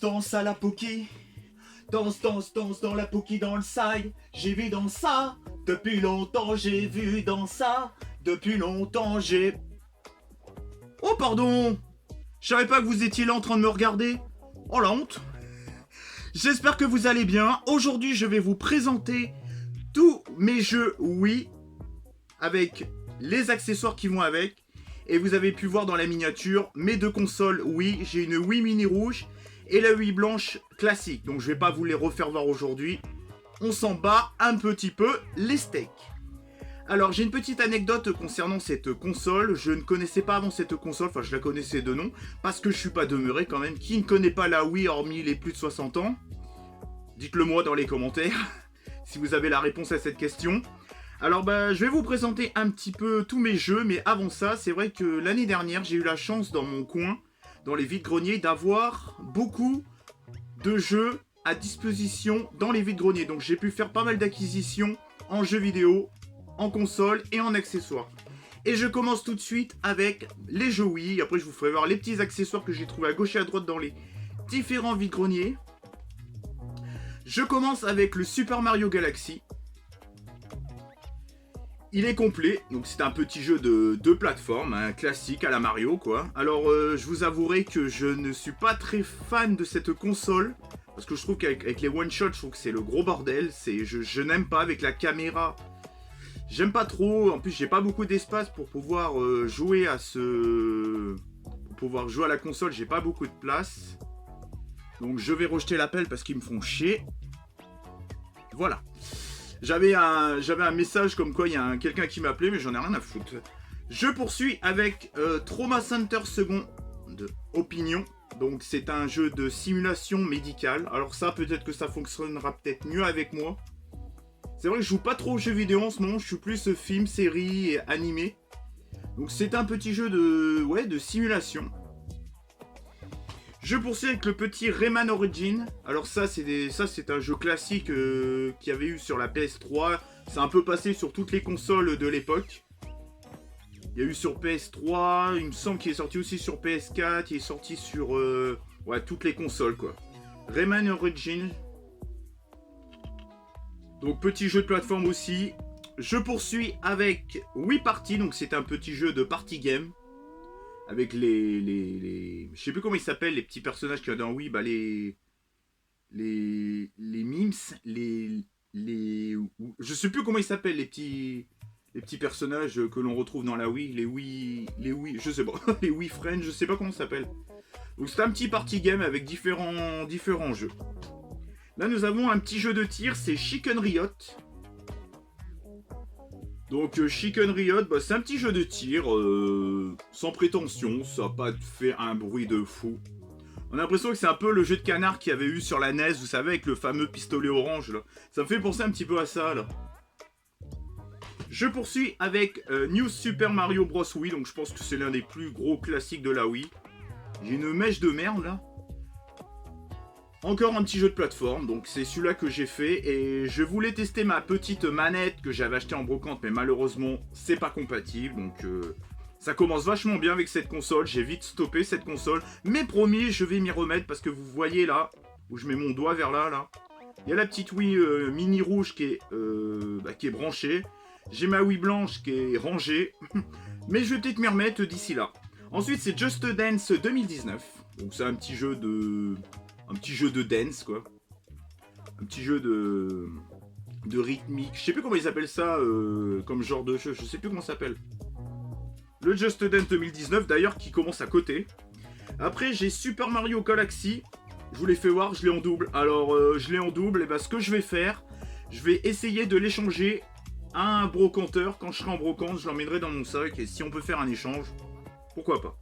Danse à la Poki. Danse dans la Poki dans le side. J'ai vu dans ça. Depuis longtemps j'ai vu dans ça. Depuis longtemps j'ai... Oh pardon. Je savais pas que vous étiez là en train de me regarder. Oh la honte. J'espère que vous allez bien. Aujourd'hui je vais vous présenter tous mes jeux Wii. Avec les accessoires qui vont avec. Et vous avez pu voir dans la miniature mes deux consoles Wii. J'ai une Wii Mini rouge et la Wii blanche classique. Donc je vais pas vous les refaire voir aujourd'hui. On s'en bat un petit peu les steaks. Alors j'ai une petite anecdote concernant cette console. Je ne connaissais pas avant cette console. Enfin je la connaissais de nom. Parce que je suis pas demeuré quand même. Qui ne connaît pas la Wii hormis les plus de 60 ans? Dites-le moi dans les commentaires. Si vous avez la réponse à cette question. Alors je vais vous présenter un petit peu tous mes jeux, mais avant ça, c'est vrai que l'année dernière, j'ai eu la chance dans mon coin, dans les vides-greniers, d'avoir beaucoup de jeux à disposition dans les vides-greniers. Donc j'ai pu faire pas mal d'acquisitions en jeux vidéo, en console et en accessoires. Et je commence tout de suite avec les jeux Wii. Après je vous ferai voir les petits accessoires que j'ai trouvés à gauche et à droite dans les différents vides-greniers. Je commence avec le Super Mario Galaxy. Il est complet, donc c'est un petit jeu de plateforme, un classique à la Mario quoi. Alors je vous avouerai que je ne suis pas très fan de cette console, parce que je trouve qu'avec les one-shots, je trouve que c'est le gros bordel. Je n'aime pas avec la caméra, j'aime pas trop, en plus j'ai pas beaucoup d'espace pour pouvoir jouer à la console, j'ai pas beaucoup de place. Donc je vais rejeter l'appel parce qu'ils me font chier. Voilà. J'avais un message comme quoi il y a quelqu'un qui m'appelait, mais j'en ai rien à foutre. Je poursuis avec Trauma Center Second Opinion. Donc c'est un jeu de simulation médicale. Alors ça, peut-être que ça fonctionnera peut-être mieux avec moi. C'est vrai que je joue pas trop aux jeux vidéo en ce moment. Je suis plus film, série et animé. Donc c'est un petit jeu de simulation. Je poursuis avec le petit Rayman Origins. Alors ça c'est un jeu classique qu'il y avait eu sur la PS3. C'est un peu passé sur toutes les consoles de l'époque. Il y a eu sur PS3, il me semble qu'il est sorti aussi sur PS4, il est sorti sur toutes les consoles quoi. Rayman Origins. Donc petit jeu de plateforme aussi. Je poursuis avec Wii Party, donc c'est un petit jeu de party game. Avec je sais plus comment ils s'appellent, les petits personnages qu'il y a dans Wii, les mimes, je sais plus comment ils s'appellent, les petits personnages que l'on retrouve dans la Wii, les Wii, je sais pas, les Wii Friends, je sais pas comment ça s'appelle. Donc c'est un petit party game avec différents jeux. Là nous avons un petit jeu de tir, c'est Chicken Riot. Donc Chicken Riot, c'est un petit jeu de tir, sans prétention, ça n'a pas fait un bruit de fou. On a l'impression que c'est un peu le jeu de canard qu'il y avait eu sur la NES, vous savez, avec le fameux pistolet orange, là. Ça me fait penser un petit peu à ça, là. Je poursuis avec New Super Mario Bros. Wii, donc je pense que c'est l'un des plus gros classiques de la Wii. J'ai une mèche de merde, là. Encore un petit jeu de plateforme, donc c'est celui-là que j'ai fait et je voulais tester ma petite manette que j'avais achetée en brocante mais malheureusement c'est pas compatible donc ça commence vachement bien avec cette console, j'ai vite stoppé cette console mais promis je vais m'y remettre parce que vous voyez là, où je mets mon doigt vers là, il y a la petite Wii mini rouge qui est branchée, j'ai ma Wii blanche qui est rangée mais je vais peut-être m'y remettre d'ici là. Ensuite c'est Just Dance 2019, donc c'est un petit jeu de dance quoi. Un petit jeu de rythmique. Je sais plus comment ils appellent ça comme genre de jeu. Je sais plus comment ça s'appelle. Le Just Dance 2019 d'ailleurs qui commence à côté. Après j'ai Super Mario Galaxy. Je vous l'ai fait voir, je l'ai en double. Alors je l'ai en double et ce que je vais faire, je vais essayer de l'échanger à un brocanteur. Quand je serai en brocante, je l'emmènerai dans mon sac. Et si on peut faire un échange, pourquoi pas.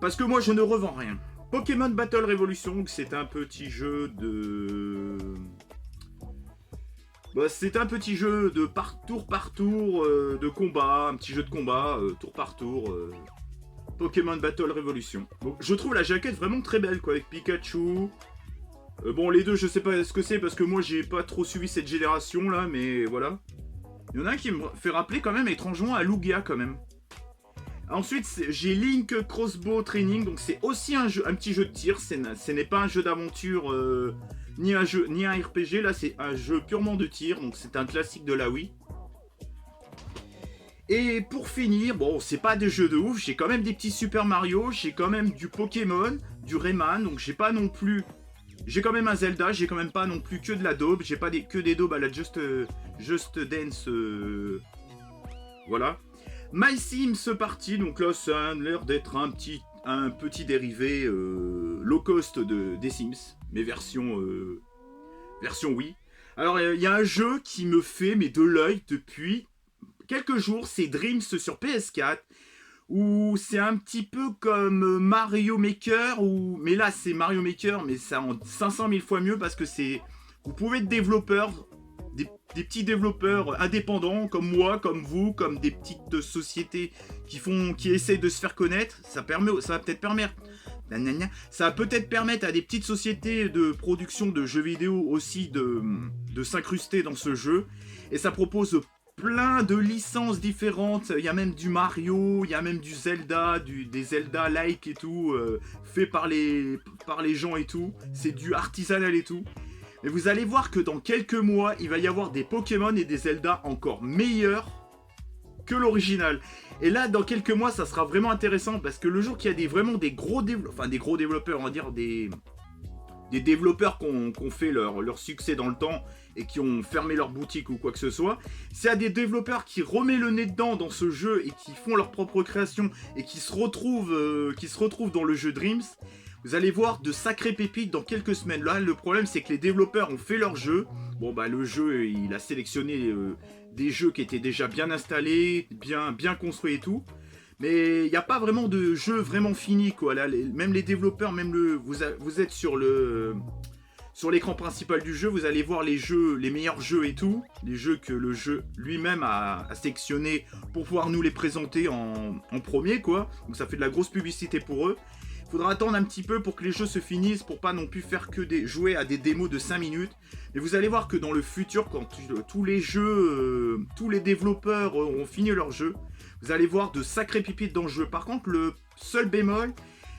Parce que moi je ne revends rien. Pokémon Battle Revolution, c'est un petit jeu de... c'est un petit jeu de tour par tour, de combat, un petit jeu de combat, tour par tour. Pokémon Battle Revolution. Donc, je trouve la jaquette vraiment très belle, quoi, avec Pikachu. Bon, les deux, je sais pas ce que c'est, parce que moi, j'ai pas trop suivi cette génération, là, mais voilà. Il y en a un qui me fait rappeler, quand même, étrangement, à Lugia, quand même. Ensuite, j'ai Link Crossbow Training, donc c'est aussi un petit jeu de tir, ce n'est pas un jeu d'aventure, ni un RPG, là c'est un jeu purement de tir, donc c'est un classique de la Wii. Et pour finir, bon, c'est pas des jeux de ouf, j'ai quand même des petits Super Mario, j'ai quand même du Pokémon, du Rayman, donc j'ai pas non plus... J'ai quand même un Zelda, j'ai quand même pas non plus que de la daube, j'ai pas que des daubes à la Just Dance, voilà. My Sims Party, donc là ça a l'air d'être un petit dérivé low cost des Sims, mais version Wii. Alors il y a un jeu qui me fait de l'œil depuis quelques jours, c'est Dreams sur PS4, où c'est un petit peu comme Mario Maker, mais là c'est Mario Maker, mais ça en 500 000 fois mieux parce que vous pouvez être développeur, des petits développeurs indépendants comme moi, comme vous, comme des petites sociétés qui essayent de se faire connaître. Ça va peut-être permettre à des petites sociétés de production de jeux vidéo aussi de s'incruster dans ce jeu. Et ça propose plein de licences différentes. Il y a même du Mario, il y a même du Zelda, des Zelda-like et tout, fait par les gens et tout. C'est du artisanal et tout. Mais vous allez voir que dans quelques mois, il va y avoir des Pokémon et des Zelda encore meilleurs que l'original. Et là, dans quelques mois, ça sera vraiment intéressant parce que le jour qu'il y a vraiment des gros développeurs, on va dire des développeurs qui ont fait leur succès dans le temps et qui ont fermé leur boutique ou quoi que ce soit, s'il y a des développeurs qui remettent le nez dedans dans ce jeu et qui font leur propre création et qui se retrouvent dans le jeu Dreams, vous allez voir de sacrées pépites dans quelques semaines. Là, le problème, c'est que les développeurs ont fait leur jeu. Bon, bah, le jeu, il a sélectionné des jeux qui étaient déjà bien installés, bien construits et tout. Mais il n'y a pas vraiment de jeu vraiment fini, quoi. Là, même les développeurs, vous êtes sur l'écran principal du jeu, vous allez voir les meilleurs jeux et tout. Les jeux que le jeu lui-même a sélectionnés pour pouvoir nous les présenter en premier, quoi. Donc ça fait de la grosse publicité pour eux. Faudra attendre un petit peu pour que les jeux se finissent, pour pas non plus faire que jouer à des démos de 5 minutes. Mais vous allez voir que dans le futur, quand tous les développeurs auront fini leur jeu, vous allez voir de sacrées pépites dans le jeu. Par contre, le seul bémol,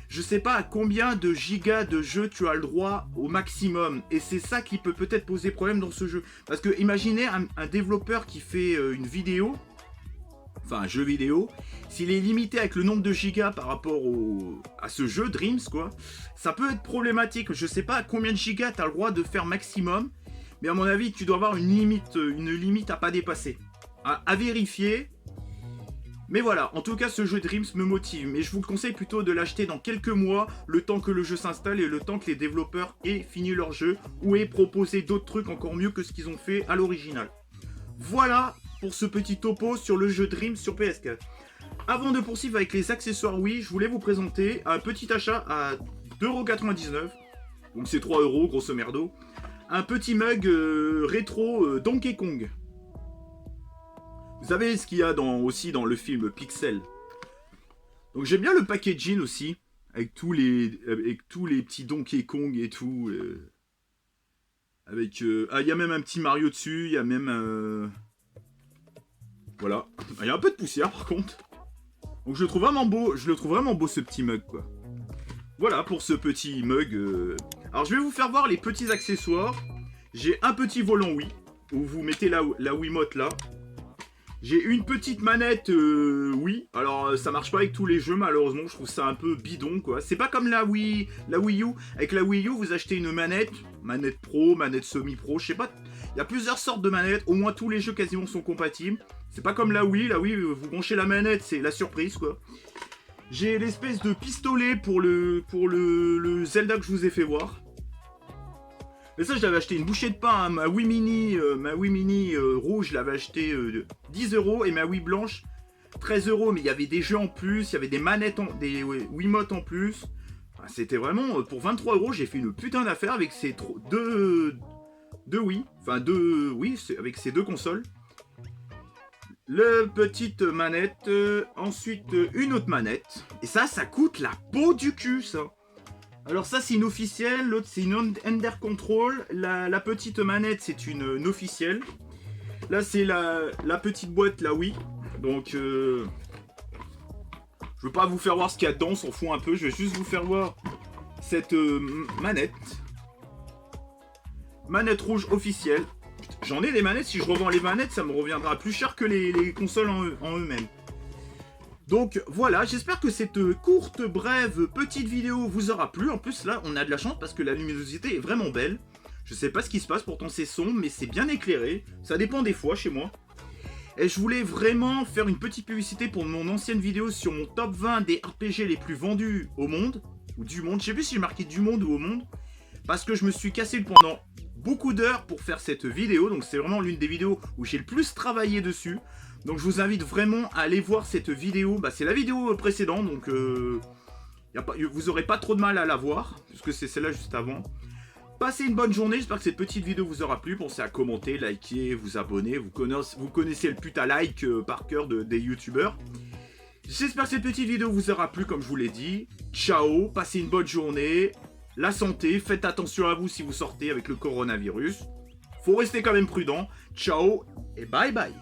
je sais pas à combien de gigas de jeu tu as le droit au maximum. Et c'est ça qui peut peut-être poser problème dans ce jeu. Parce que imaginez un développeur qui fait une vidéo, enfin un jeu vidéo, s'il est limité avec le nombre de gigas par rapport à ce jeu Dreams, quoi, ça peut être problématique. Je sais pas à combien de gigas tu as le droit de faire maximum, mais à mon avis tu dois avoir une limite à pas dépasser, à vérifier. Mais voilà, en tout cas ce jeu Dreams me motive, mais je vous conseille plutôt de l'acheter dans quelques mois, le temps que le jeu s'installe et le temps que les développeurs aient fini leur jeu ou aient proposé d'autres trucs encore mieux que ce qu'ils ont fait à l'original. Voilà pour ce petit topo sur le jeu Dreams sur PS4. Avant de poursuivre avec les accessoires Wii, je voulais vous présenter un petit achat à 2,99€, donc c'est 3€ grosso merdo, un petit mug rétro Donkey Kong. Vous savez ce qu'il y a aussi dans le film Pixel. Donc j'aime bien le packaging aussi, avec tous les petits Donkey Kong et tout. Il y a même un petit Mario dessus, il y a même... Voilà. Il y a un peu de poussière par contre. Donc je le trouve vraiment beau ce petit mug, quoi. Voilà pour ce petit mug. Alors je vais vous faire voir les petits accessoires. J'ai un petit volant Wii, où vous mettez la Wiimote là. J'ai une petite manette Wii. Alors ça marche pas avec tous les jeux malheureusement, je trouve ça un peu bidon, quoi. C'est pas comme la Wii U. Avec la Wii U, vous achetez une manette pro, manette semi-pro, je sais pas. Il y a plusieurs sortes de manettes, au moins tous les jeux quasiment sont compatibles. C'est pas comme la Wii, vous branchez la manette, c'est la surprise, quoi. J'ai l'espèce de pistolet pour le Zelda que je vous ai fait voir. Mais ça, je l'avais acheté une bouchée de pain, hein. Ma Wii Mini rouge, je l'avais acheté 10€ et ma Wii blanche 13€. Mais il y avait des jeux en plus, il y avait des manettes, des Wiimotes en plus. Enfin, c'était vraiment, pour 23€, j'ai fait une putain d'affaire avec ces deux Wii. Enfin, avec ces deux consoles. La petite manette, ensuite une autre manette. Et ça coûte la peau du cul, ça. Alors ça c'est une officielle, l'autre c'est une Under Control. La petite manette c'est une officielle. Là c'est la petite boîte, la Wii. Donc Je veux pas vous faire voir ce qu'il y a dedans, on s'en fout un peu. Je vais juste vous faire voir cette manette. Manette rouge officielle. J'en ai des manettes, si je revends les manettes, ça me reviendra plus cher que les consoles en eux-mêmes. Donc voilà, j'espère que cette courte, brève, petite vidéo vous aura plu. En plus là, on a de la chance parce que la luminosité est vraiment belle. Je sais pas ce qui se passe, pourtant c'est sombre, mais c'est bien éclairé. Ça dépend des fois chez moi. Et je voulais vraiment faire une petite publicité pour mon ancienne vidéo sur mon top 20 des RPG les plus vendus au monde. Ou du monde, je sais plus si j'ai marqué du monde ou au monde. Parce que je me suis cassé pendant beaucoup d'heures pour faire cette vidéo. Donc c'est vraiment l'une des vidéos où j'ai le plus travaillé dessus. Donc je vous invite vraiment à aller voir cette vidéo. Bah, c'est la vidéo précédente, donc vous n'aurez pas trop de mal à la voir. Puisque c'est celle-là juste avant. Passez une bonne journée, j'espère que cette petite vidéo vous aura plu. Pensez à commenter, liker, vous abonner. Vous connaissez le putain like par cœur des youtubeurs. J'espère que cette petite vidéo vous aura plu comme je vous l'ai dit. Ciao, passez une bonne journée. La santé, faites attention à vous si vous sortez avec le coronavirus. Faut rester quand même prudent. Ciao et bye bye.